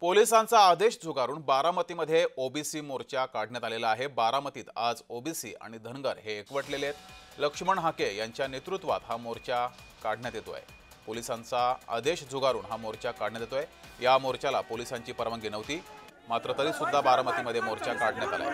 पोलिसांचा आदेश झुगारून बारामतीमध्ये ओबीसी मोर्चा काढण्यात आलेला आहे। बारामतीत आज ओबीसी आणि धनगर हे एकवटलेले आहेत। लक्ष्मण हाके यांच्या नेतृत्वात हा मोर्चा काढण्यात येतोय। पोलिसांचा आदेश झुगारून हा मोर्चा काढण्यात येतोय। या मोर्चाला पोलिसांची परवानगी नव्हती, मात्र तरी सुद्धा बारामतीमध्ये मोर्चा काढण्यात आला आहे।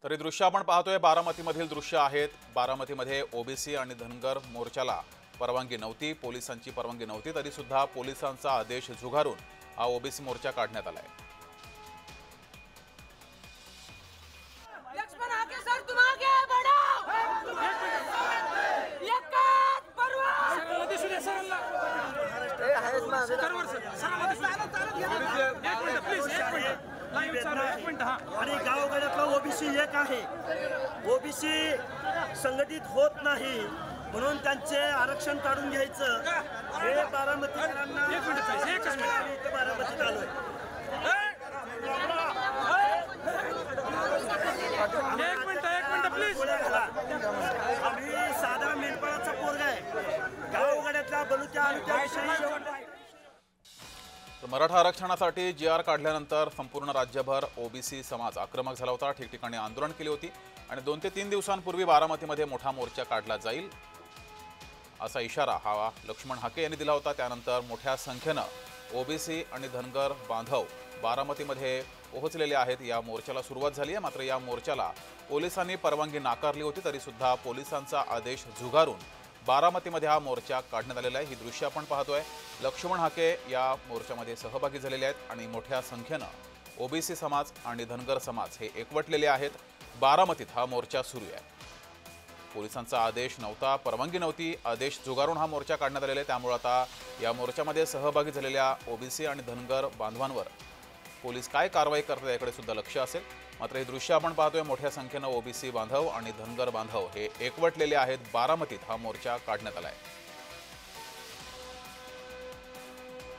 तरी दृश्य आपण पाहतोय, बारामतीमधील दृश्य आहेत। बारामतीमध्ये ओबीसी आणि धनगर मोर्चाला परवानगी नव्हती, पोलिसांची परवानगी नव्हती, तरी सुद्धा पोलिसांचा आदेश झुगारून हा ओबीसी मोर्चा काढण्यात आलाय। लक्ष्मण हाके सर, तुम आगे बढ़ो। एकच परवा सरमती सुरे सरला ए आहेस ना सरवर सरमती सुरे एक मिनिट प्लीज, एक मिनिट लाईव्ह चालू, एक मिनिट। आणि गावगाड्यातला ओबीसी एक आहे। ओबीसी संघटित होत नाही म्हणून त्यांचे आरक्षण काढून घ्यायचं हे बारामतीकरांना। एक मिनिट प्लीज, एकच मिनिट। बारामतीत आलोय। एक मिनिट प्लीज। आम्ही साधा मेंढपाळाचा पोरगा आहे। गावगाड्यातल्या बलुत्या आणि त्याविषयी मराठा आरक्षणासाठी जीआर काढल्यानंतर संपूर्ण राज्यभर ओबीसी समाज आक्रमक झाला होता। ठिकठिकाणी आंदोलन केली होती आणि 2 ते 3 दिवसांपूर्वी बारामतीमध्ये मोठा मोर्चा काढला जाईल असा इशारा हा लक्ष्मण हाके यांनी दिला होता। त्यानंतर मोठ्या संख्येनं ओबीसी आणि धनगर बांधव बारामतीमध्ये पोहोचलेले आहेत। या मोर्चाला सुरुवात झाली आहे, मात्र या मोर्चाला पोलिसांनी परवानगी नाकारली होती, तरी सुद्धा पोलिसांचा आदेश झुगारून बारामतीमध्ये हा मोर्चा काढण्यात आलेला आहे। ही दृश्य आपण पाहतोय। लक्ष्मण हाके या मोर्चामध्ये सहभागी झालेले आहेत आणि मोठ्या संख्येनं ओबीसी समाज आणि धनगर समाज हे एकवटलेले आहेत। बारामतीत हा मोर्चा सुरू आहे। पोलिसांचा आदेश नव्हता, परवानगी नव्हती, आदेश झुगारून हा मोर्चा काढण्यात आलेला आहे। त्यामुळे आता या मोर्चामध्ये सहभागी झालेल्या ओबीसी आणि धनगर बांधवांवर पोलीस काय कारवाई करतात याकडे सुद्धा लक्ष असेल। मात्र हे दृश्य आपण पाहतोय, मोठ्या संख्येनं ओबीसी बांधव आणि धनगर बांधव हे एकवटलेले आहेत। बारामतीत हा मोर्चा काढण्यात आलाय।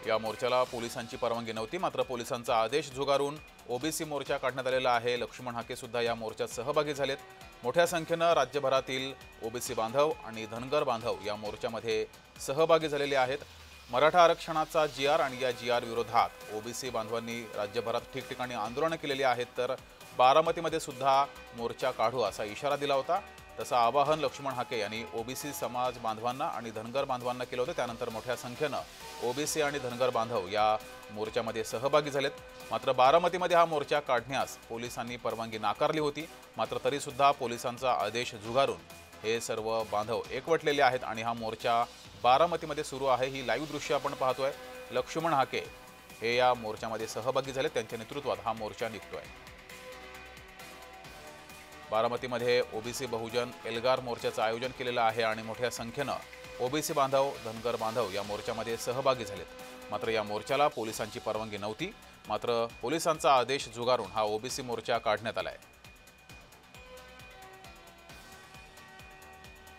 या मोर्चाला पोलिसांची परवानगी नव्हती, मात्र पोलिसांचा आदेश झुगारून ओबीसी मोर्चा काढण्यात आलेला आहे। लक्ष्मण हाके सुद्धा या मोर्चात सहभागी झालेत। मोठ्या संख्येनं राज्यभरातील ओबीसी बांधव आणि धनगर बांधव या मोर्चामध्ये सहभागी झालेले आहेत। मराठा आरक्षणाचा जीआर आणि या जीआर विरोधात ओबीसी बांधवांनी राज्यभरात ठिकठिकाणी आंदोलनं केलेली आहेत, तर बारामतीमध्ये सुद्धा मोर्चा काढू असा इशारा दिला होता। तसं आवाहन लक्ष्मण हाके यांनी ओबीसी समाज बांधवांना आणि धनगर बांधवांना केलं होतं। त्यानंतर मोठ्या संख्येनं ओबीसी आणि धनगर बांधव या मोर्चामध्ये सहभागी झालेत। मात्र बारामतीमध्ये हा मोर्चा काढण्यास पोलिसांनी परवानगी नाकारली होती, मात्र तरी सुद्धा पोलिसांचा आदेश झुगारून हे सर्व बांधव एकवटलेले आहेत आणि हा मोर्चा बारामतीमध्ये सुरू आहे। ही लाईव्ह दृश्य आपण पाहतोय। लक्ष्मण हाके हे या मोर्चामध्ये सहभागी झाले, त्यांच्या नेतृत्वात हा मोर्चा निघतोय। बारामतीमध्ये ओबीसी बहुजन एल्गार मोर्चाचं आयोजन केलेलं आहे आणि मोठ्या संख्येनं ओबीसी बांधव धनगर बांधव या मोर्चामध्ये सहभागी झालेत। मात्र या मोर्चाला पोलिसांची परवानगी नव्हती, मात्र पोलिसांचा आदेश झुगारून हा ओबीसी मोर्चा काढण्यात आलाय।